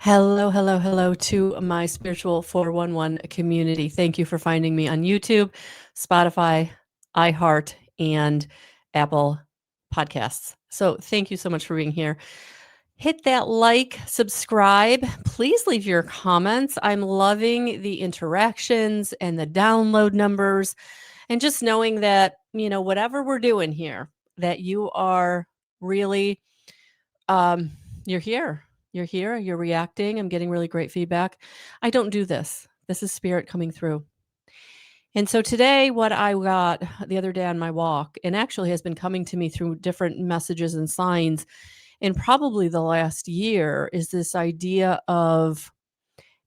Hello, hello, hello to my spiritual 411 community. Thank you for finding me on YouTube, Spotify, iHeart, and Apple Podcasts. So thank you so much for being here. Hit that like, subscribe. Please leave your comments. I'm loving the interactions and the download numbers, and just knowing that, whatever we're doing here, that you are really um, you're here. You're here. You're reacting. I'm getting really great feedback. I don't do this. This is spirit coming through. And so today, what I got the other day on my walk, and actually has been coming to me through different messages and signs in probably the last year, is this idea of,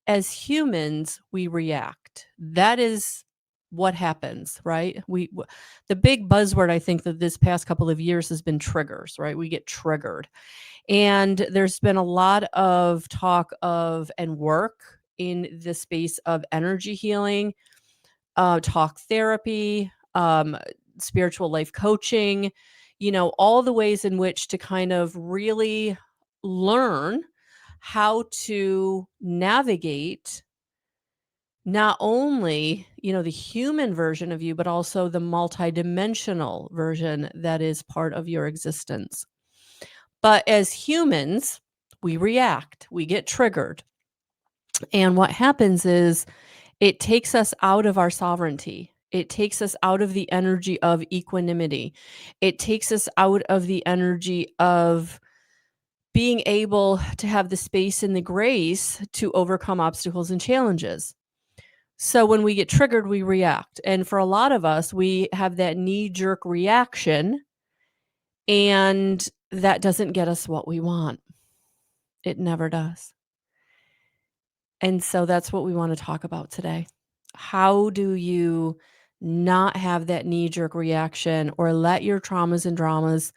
as humans, we react. That is what happens, right? The big buzzword, I think, that this past couple of years has been triggers, right? We get triggered. And there's been a lot of talk of and work in the space of energy healing, talk therapy, spiritual life coaching, all the ways in which to kind of really learn how to navigate not only, the human version of you, but also the multidimensional version that is part of your existence. But as humans, we react, we get triggered. And what happens is it takes us out of our sovereignty. It takes us out of the energy of equanimity. It takes us out of the energy of being able to have the space and the grace to overcome obstacles and challenges. So when we get triggered, we react. And for a lot of us, we have that knee-jerk reaction, and that doesn't get us what we want. It never does. And so that's what we want to talk about today. How do you not have that knee-jerk reaction, or let your traumas and dramas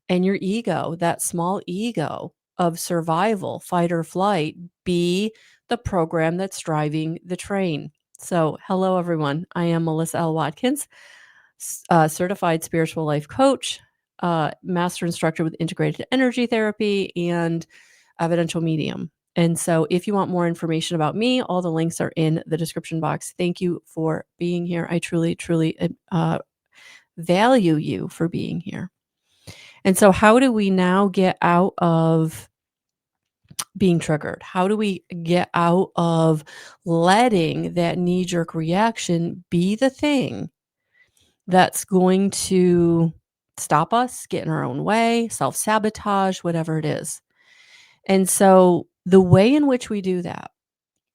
and your ego, that small ego of survival, fight or flight, be the program that's driving the train? So hello, everyone. I am Melissa L. Watkins, certified spiritual life coach, master instructor with integrated energy therapy, and evidential medium. And so if you want more information about me, all the links are in the description box. Thank you for being here. I truly, truly value you for being here. And so how do we now get out of being triggered? How do we get out of letting that knee-jerk reaction be the thing that's going to stop us, get in our own way, self-sabotage, whatever it is? And so the way in which we do that,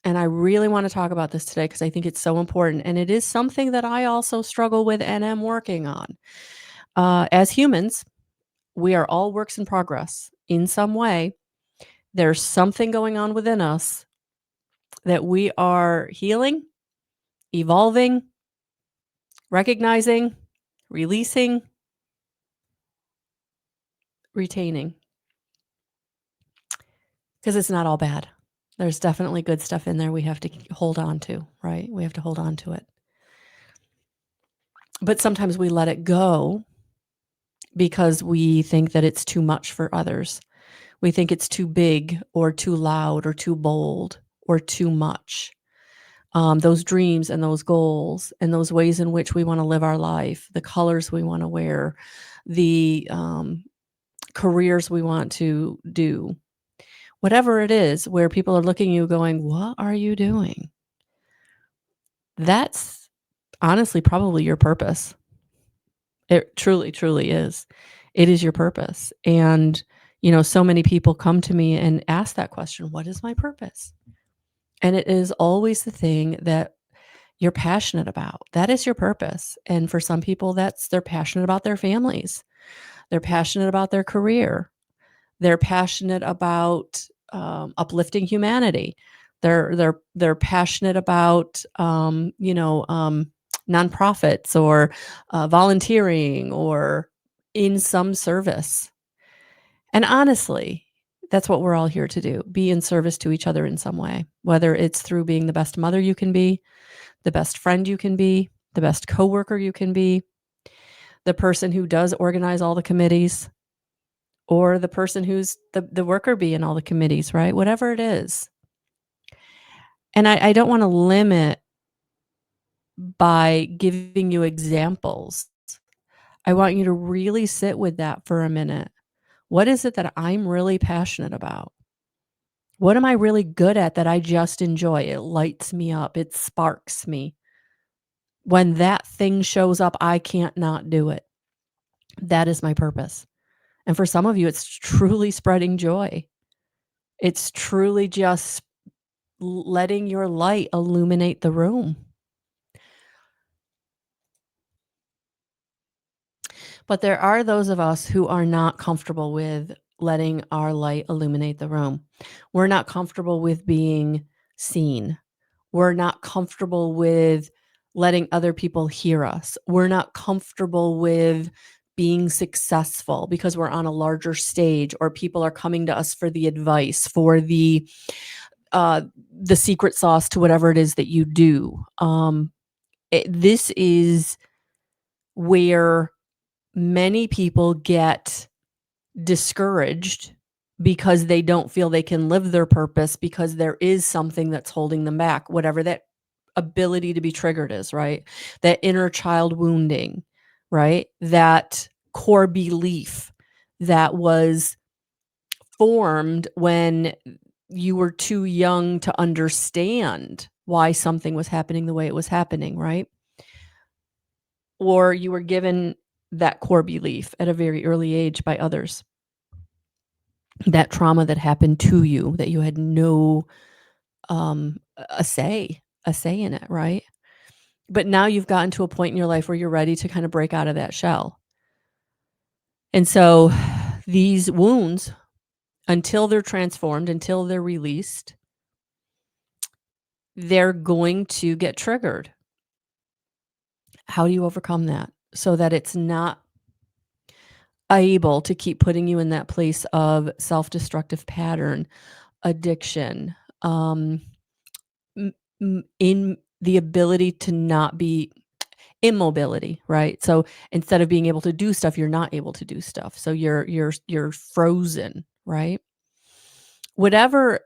and I really want to talk about this today because I think it's so important, and it is something that I also struggle with and am working on. As humans, we are all works in progress in some way. There's something going on within us that we are healing, evolving, recognizing, releasing, retaining. Because it's not all bad. There's definitely good stuff in there we have to hold on to, right? We have to hold on to it. But sometimes we let it go because we think that it's too much for others. We think it's too big or too loud or too bold or too much. Those dreams and those goals and those ways in which we want to live our life, the colors we want to wear, the careers we want to do, whatever it is, where people are looking at you going, what are you doing? That's honestly probably your purpose. It truly, truly is. It is your purpose. And, so many people come to me and ask that question, what is my purpose? And it is always the thing that you're passionate about. That is your purpose. And for some people, they're passionate about their families. They're passionate about their career. They're passionate about uplifting humanity. They're passionate about nonprofits or volunteering or in some service. And honestly, that's what we're all here to do, be in service to each other in some way, whether it's through being the best mother you can be, the best friend you can be, the best coworker you can be, the person who does organize all the committees, or the person who's the worker bee in all the committees, right? Whatever it is. And I don't wanna limit by giving you examples. I want you to really sit with that for a minute. What is it that I'm really passionate about? What am I really good at that I just enjoy? It lights me up, it sparks me. When that thing shows up, I can't not do it. That is my purpose. And for some of you, it's truly spreading joy. It's truly just letting your light illuminate the room. But there are those of us who are not comfortable with letting our light illuminate the room. We're not comfortable with being seen. We're not comfortable with letting other people hear us. We're not comfortable with being successful because we're on a larger stage or people are coming to us for the advice, for the secret sauce to whatever it is that you do. This is where many people get discouraged because they don't feel they can live their purpose because there is something that's holding them back, whatever that ability to be triggered is, right? That inner child wounding, right? That core belief that was formed when you were too young to understand why something was happening the way it was happening, right? Or you were given that core belief at a very early age by others. That trauma that happened to you that you had no a say in it, right? But now you've gotten to a point in your life where you're ready to kind of break out of that shell. And so these wounds, until they're transformed, until they're released, they're going to get triggered. How do you overcome that so that it's not able to keep putting you in that place of self-destructive pattern, addiction, in the ability to not be immobility, right? So instead of being able to do stuff, you're not able to do stuff. So you're frozen, right? Whatever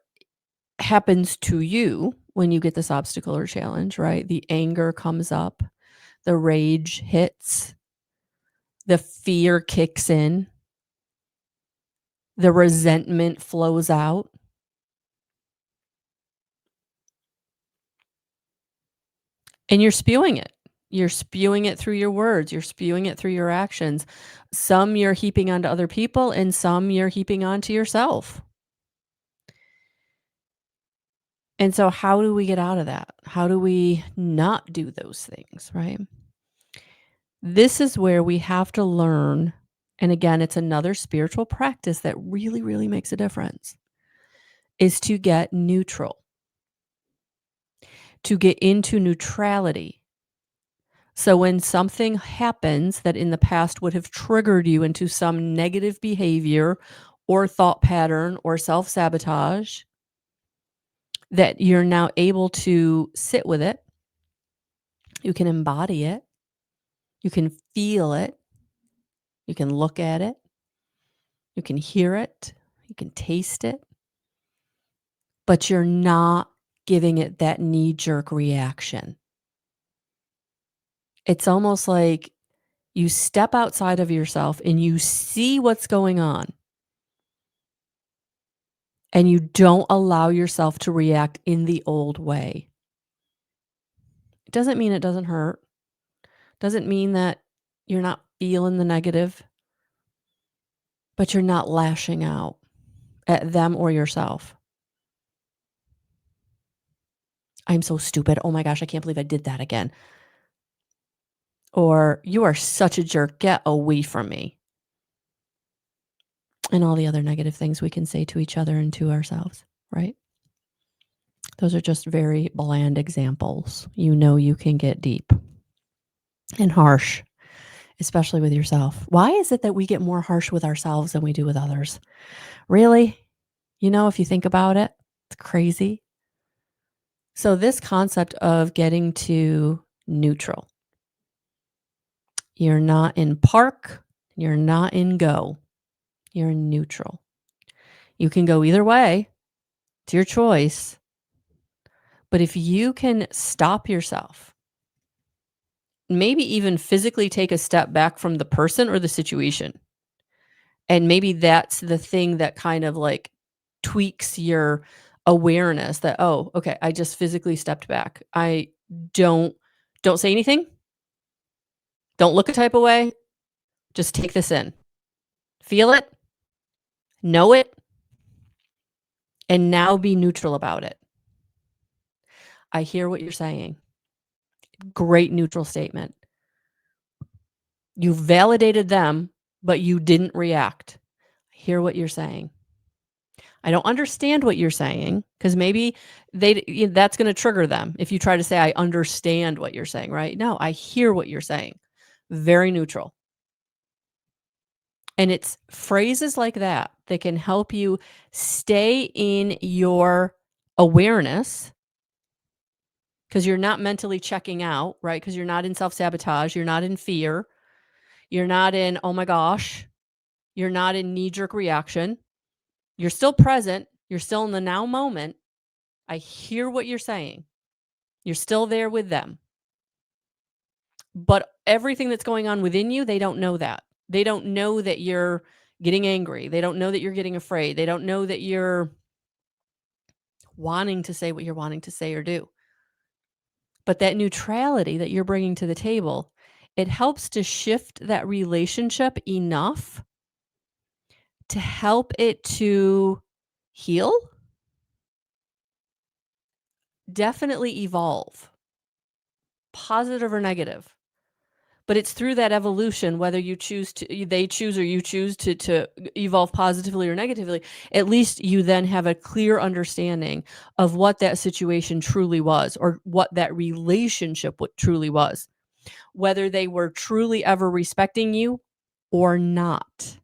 happens to you when you get this obstacle or challenge, right? The anger comes up, the rage hits, the fear kicks in, the resentment flows out. And you're spewing it. You're spewing it through your words. You're spewing it through your actions. Some you're heaping onto other people, and some you're heaping onto yourself. And so, how do we get out of that? How do we not do those things, right? This is where we have to learn. And again, it's another spiritual practice that really, really makes a difference is to get neutral, to get into neutrality. So when something happens that in the past would have triggered you into some negative behavior or thought pattern or self-sabotage, that you're now able to sit with it. You can embody it. You can feel it. You can look at it. You can hear it. You can taste it. But you're not giving it that knee-jerk reaction. It's almost like you step outside of yourself and you see what's going on. And you don't allow yourself to react in the old way. It doesn't mean it doesn't hurt. Doesn't mean that you're not feeling the negative, but you're not lashing out at them or yourself. I'm so stupid. Oh my gosh, I can't believe I did that again. Or you are such a jerk. Get away from me. And all the other negative things we can say to each other and to ourselves, right? Those are just very bland examples. You know you can get deep and harsh, especially with yourself. Why is it that we get more harsh with ourselves than we do with others? Really? You know, if you think about it, it's crazy. So this concept of getting to neutral. You're not in park, you're not in go. You're in neutral. You can go either way. It's your choice. But if you can stop yourself, maybe even physically take a step back from the person or the situation, and maybe that's the thing that kind of like tweaks your awareness that, oh, okay, I just physically stepped back. I don't don't say anything. Don't look a type of way. Just take this in. Feel it, know it, and now be neutral about it. I hear what you're saying. Great neutral statement. You validated them, but you didn't react. I hear what you're saying. I don't understand what you're saying because maybe that's going to trigger them if you try to say, I understand what you're saying, right? No, I hear what you're saying. Very neutral. And it's phrases like that that can help you stay in your awareness because you're not mentally checking out, right? Because you're not in self-sabotage. You're not in fear. You're not in, oh my gosh. You're not in knee-jerk reaction. You're still present. You're still in the now moment. I hear what you're saying. You're still there with them. But everything that's going on within you, they don't know that. They don't know that you're getting angry. They don't know that you're getting afraid. They don't know that you're wanting to say what you're wanting to say or do. But that neutrality that you're bringing to the table, it helps to shift that relationship enough to help it to heal, definitely evolve, positive or negative. But it's through that evolution, whether you choose to, they choose or you choose to evolve positively or negatively, at least you then have a clear understanding of what that situation truly was or what that relationship truly was, whether they were truly ever respecting you or not.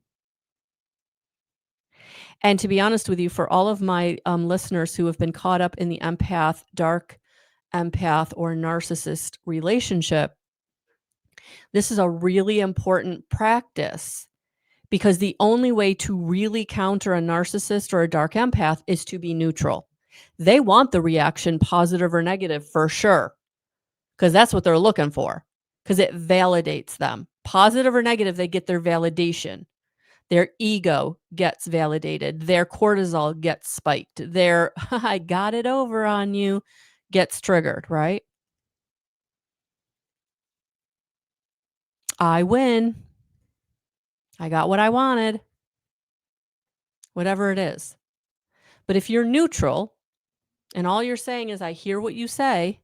And to be honest with you, for all of my listeners who have been caught up in the empath, dark empath, or narcissist relationship, this is a really important practice because the only way to really counter a narcissist or a dark empath is to be neutral. They want the reaction, positive or negative, for sure, because that's what they're looking for, because it validates them. Positive or negative, they get their validation. Their ego gets validated. Their cortisol gets spiked. Their, I got it over on you, gets triggered, right? I win. I got what I wanted, whatever it is. But if you're neutral and all you're saying is, I hear what you say,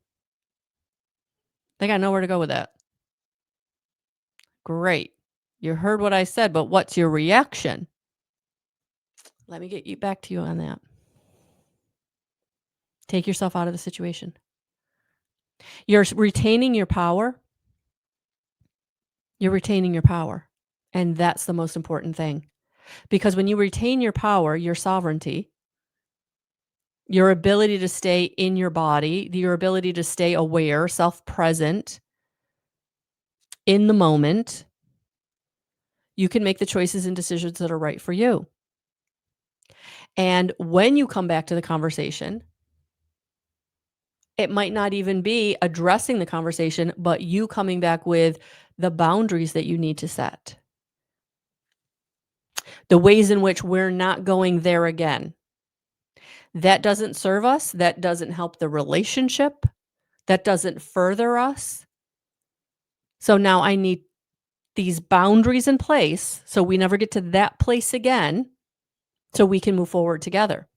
they got nowhere to go with that. Great. You heard what I said, but what's your reaction? Let me get you back to you on that. Take yourself out of the situation. You're retaining your power. You're retaining your power. And that's the most important thing. Because when you retain your power, your sovereignty, your ability to stay in your body, your ability to stay aware, self-present, in the moment, you can make the choices and decisions that are right for you. And when you come back to the conversation, it might not even be addressing the conversation, but you coming back with the boundaries that you need to set. The ways in which we're not going there again. That doesn't serve us. That doesn't help the relationship. That doesn't further us. So now I need these boundaries in place so we never get to that place again so we can move forward together.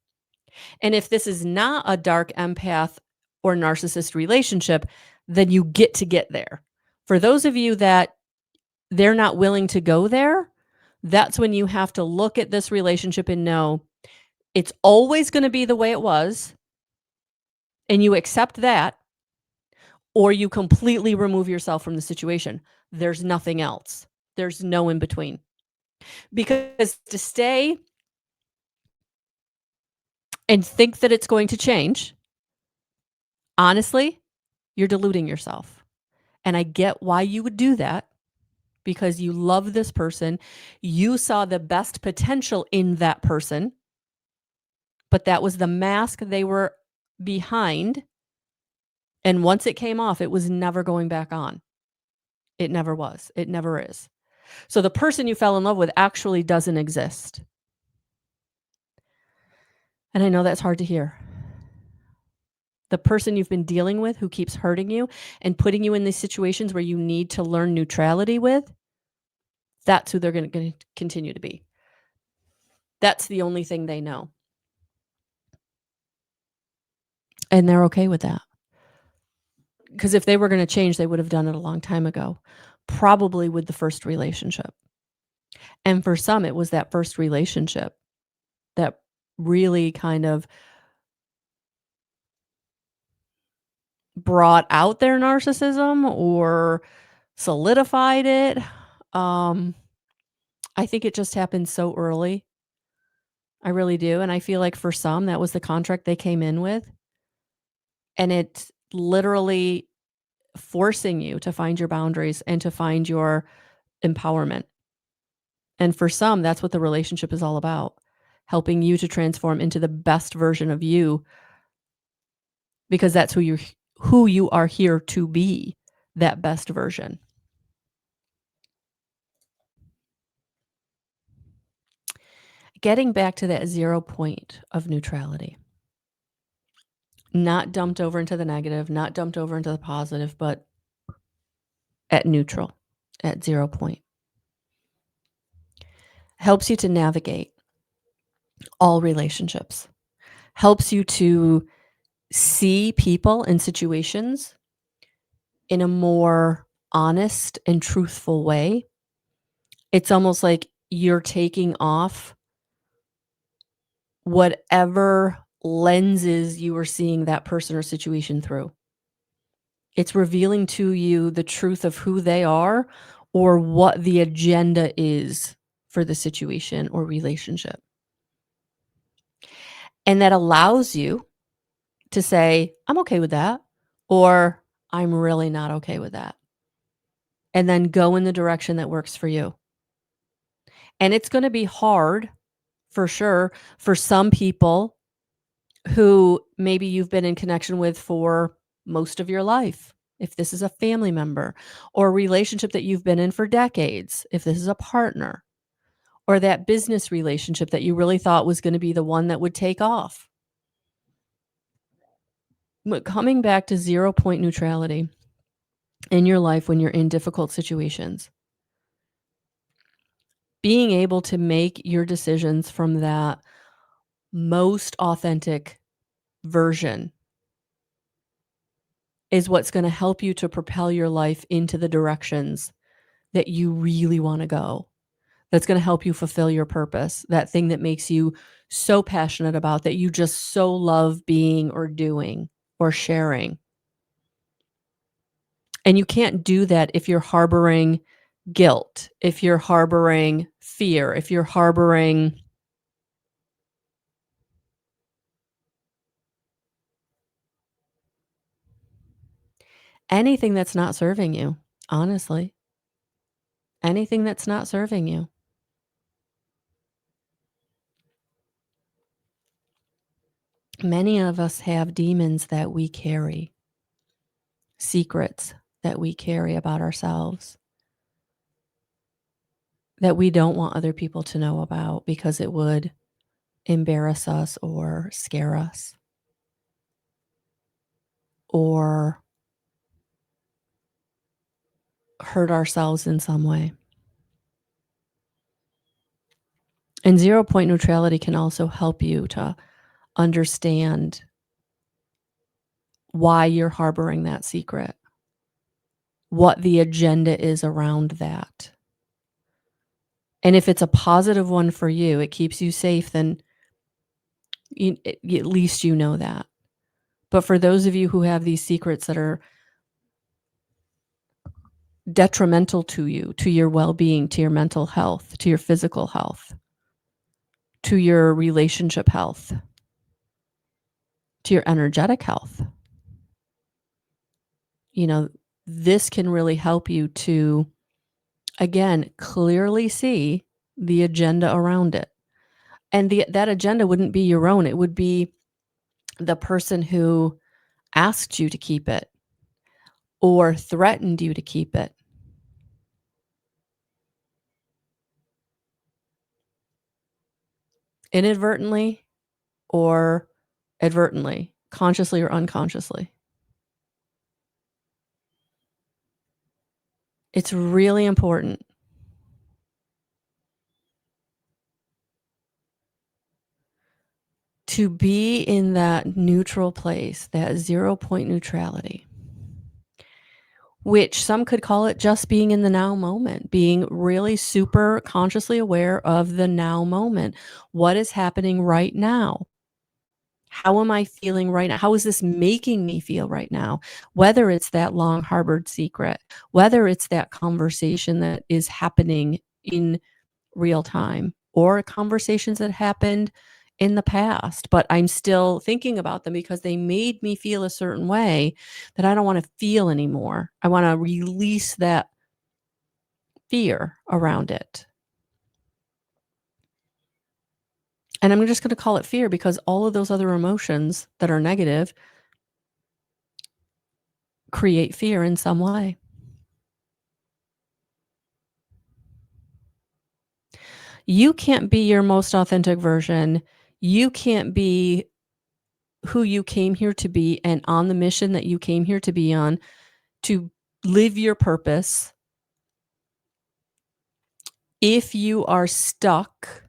And if this is not a dark empath or narcissist relationship, then you get to get there. For those of you that they're not willing to go there, that's when you have to look at this relationship and know it's always going to be the way it was, and you accept that, or you completely remove yourself from the situation. There's nothing else. There's no in between. Because to stay and think that it's going to change, honestly, you're deluding yourself. And I get why you would do that because you love this person. You saw the best potential in that person, but that was the mask they were behind. And once it came off, it was never going back on. It never was. It never is. So the person you fell in love with actually doesn't exist. And I know that's hard to hear. The person you've been dealing with who keeps hurting you and putting you in these situations where you need to learn neutrality with, that's who they're going to continue to be. That's the only thing they know. And they're okay with that. Because if they were going to change, they would have done it a long time ago, probably with the first relationship. And for some, it was that first relationship that really kind of brought out their narcissism or solidified it. I think it just happened so early. I really do. And I feel like for some, that was the contract they came in with. And it's literally forcing you to find your boundaries and to find your empowerment. And for some, that's what the relationship is all about, helping you to transform into the best version of you, because that's who you are here to be, that best version. Getting back to that 0 point of neutrality. Not dumped over into the negative, not dumped over into the positive, but at neutral, at 0 point. Helps you to navigate all relationships. Helps you to see people and situations in a more honest and truthful way. It's almost like you're taking off whatever lenses you were seeing that person or situation through. It's revealing to you the truth of who they are or what the agenda is for the situation or relationship. And that allows you to say, I'm okay with that, or I'm really not okay with that. And then go in the direction that works for you. And it's going to be hard, for sure, for some people who maybe you've been in connection with for most of your life, if this is a family member, or a relationship that you've been in for decades, if this is a partner, or that business relationship that you really thought was going to be the one that would take off. But coming back to 0 point neutrality in your life when you're in difficult situations, being able to make your decisions from that most authentic version is what's going to help you to propel your life into the directions that you really want to go. That's going to help you fulfill your purpose, that thing that makes you so passionate about, that you just so love being or doing or sharing. And you can't do that if you're harboring guilt, if you're harboring fear, if you're harboring anything that's not serving you, honestly. Anything that's not serving you. Many of us have demons that we carry, secrets that we carry about ourselves that we don't want other people to know about because it would embarrass us or scare us or hurt ourselves in some way. And 0 point neutrality can also help you to understand why you're harboring that secret, what the agenda is around that. And if it's a positive one for you, it keeps you safe, then at least you know that. But for those of you who have these secrets that are detrimental to you, to your well-being, to your mental health, to your physical health, to your relationship health, to your energetic health, this can really help you to Again, clearly see the agenda around it. And that agenda wouldn't be your own. It would be the person who asked you to keep it or threatened you to keep it. Inadvertently or advertently, consciously or unconsciously. It's really important to be in that neutral place, that 0 point neutrality, which some could call it just being in the now moment, being really super consciously aware of the now moment. What is happening right now? How am I feeling right now? How is this making me feel right now? Whether it's that long harbored secret, whether it's that conversation that is happening in real time or conversations that happened in the past, but I'm still thinking about them because they made me feel a certain way that I don't want to feel anymore. I want to release that fear around it. And I'm just going to call it fear because all of those other emotions that are negative create fear in some way. You can't be your most authentic version. You can't be who you came here to be and on the mission that you came here to be on, to live your purpose, if you are stuck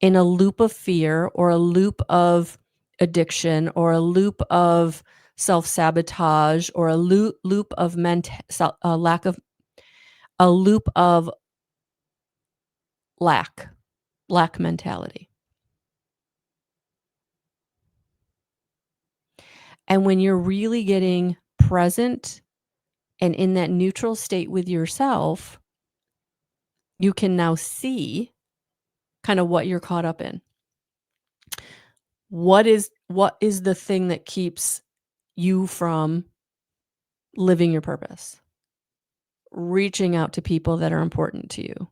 in a loop of fear or a loop of addiction or a loop of self-sabotage or a loop of a loop of lack mentality. And when you're really getting present and in that neutral state with yourself, you can now see kind of what you're caught up in. What is the thing that keeps you from living your purpose? Reaching out to people that are important to you.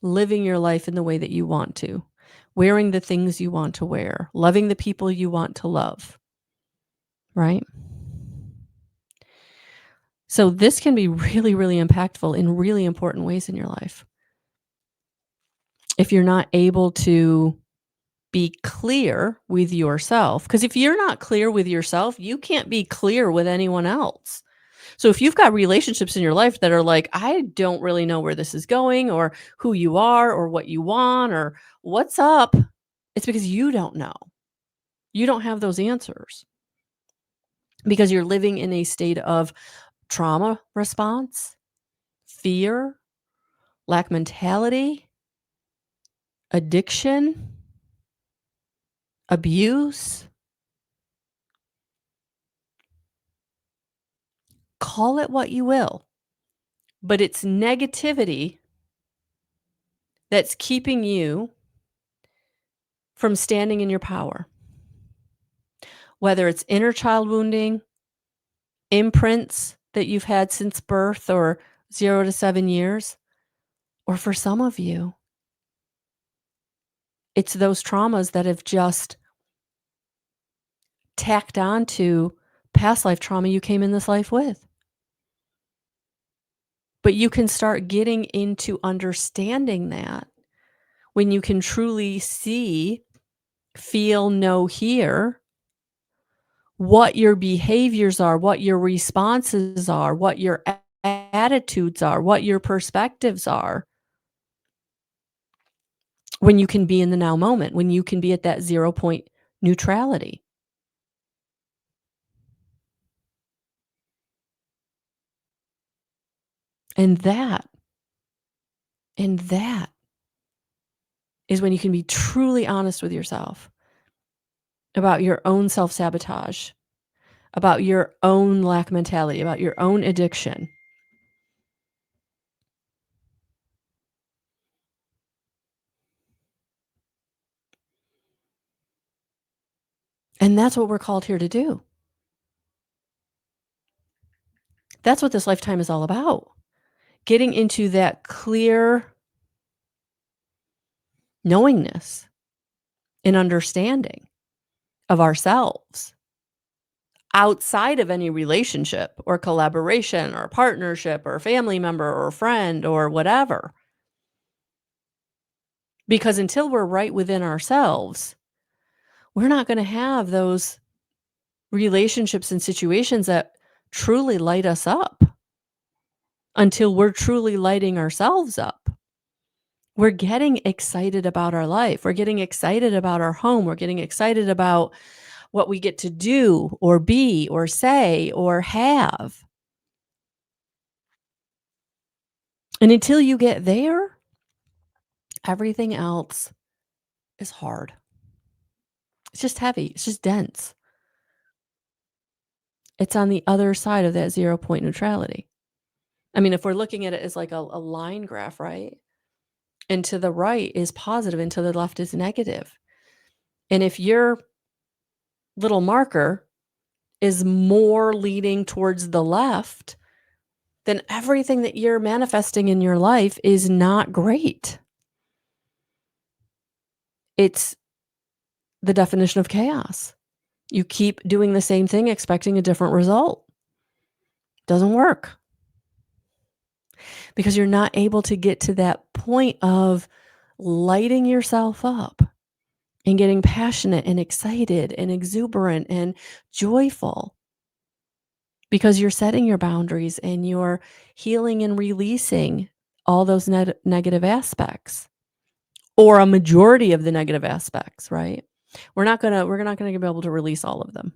Living your life in the way that you want to. Wearing the things you want to wear. Loving the people you want to love. Right? So this can be really, really impactful in really important ways in your life. If you're not able to be clear with yourself, because if you're not clear with yourself, you can't be clear with anyone else. So if you've got relationships in your life that are like, I don't really know where this is going or who you are or what you want or what's up, it's because you don't know. You don't have those answers because you're living in a state of trauma response, fear, lack mentality, addiction, abuse. Call it what you will, but it's negativity that's keeping you from standing in your power. Whether it's inner child wounding, imprints that you've had since birth or 0 to 7 years, or for some of you, it's those traumas that have just tacked on to past life trauma you came in this life with. But you can start getting into understanding that when you can truly see, feel, know, hear what your behaviors are, what your responses are, what your attitudes are, what your perspectives are. When you can be in the now moment, when you can be at that 0 point neutrality. And that is when you can be truly honest with yourself about your own self-sabotage, about your own lack mentality, about your own addiction. And that's what we're called here to do. That's what this lifetime is all about, getting into that clear knowingness and understanding of ourselves outside of any relationship or collaboration or partnership or family member or friend or whatever. Because until we're right within ourselves, we're not going to have those relationships and situations that truly light us up until we're truly lighting ourselves up. We're getting excited about our life. We're getting excited about our home. We're getting excited about what we get to do or be or say or have. And until you get there, everything else is hard. It's just heavy. It's just dense. It's on the other side of that 0-point neutrality. I mean, if we're looking at it as like a line graph, right? And to the right is positive and to the left is negative. And if your little marker is more leaning towards the left, then everything that you're manifesting in your life is not great. It's the definition of chaos. You keep doing the same thing, expecting a different result. Doesn't work. Because you're not able to get to that point of lighting yourself up and getting passionate and excited and exuberant and joyful. Because you're setting your boundaries and you're healing and releasing all those negative aspects, or a majority of the negative aspects, right? We're not gonna be able to release all of them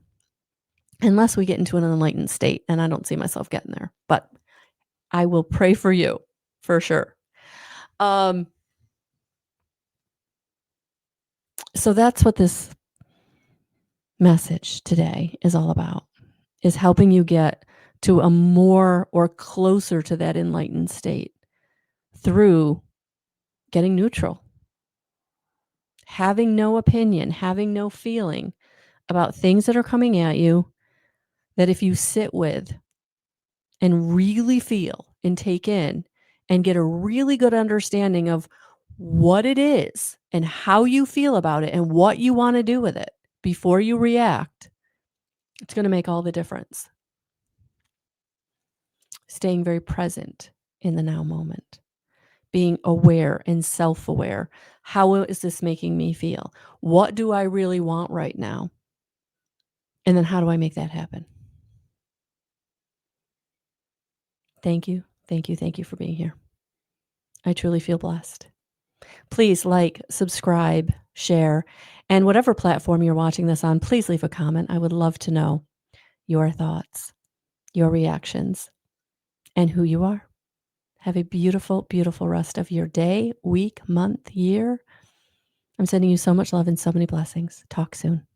unless we get into an enlightened state, and I don't see myself getting there, but I will pray for you for sure. So that's what this message today is all about, is helping you get to a more or closer to that enlightened state through getting neutral, having no opinion, having no feeling about things that are coming at you, that if you sit with and really feel and take in and get a really good understanding of what it is and how you feel about it and what you want to do with it before you react, it's going to make all the difference. Staying very present in the now moment, being aware and self-aware. How is this making me feel? What do I really want right now? And then how do I make that happen? Thank you. Thank you. Thank you for being here. I truly feel blessed. Please like, subscribe, share, and whatever platform you're watching this on, please leave a comment. I would love to know your thoughts, your reactions, and who you are. Have a beautiful, beautiful rest of your day, week, month, year. I'm sending you so much love and so many blessings. Talk soon.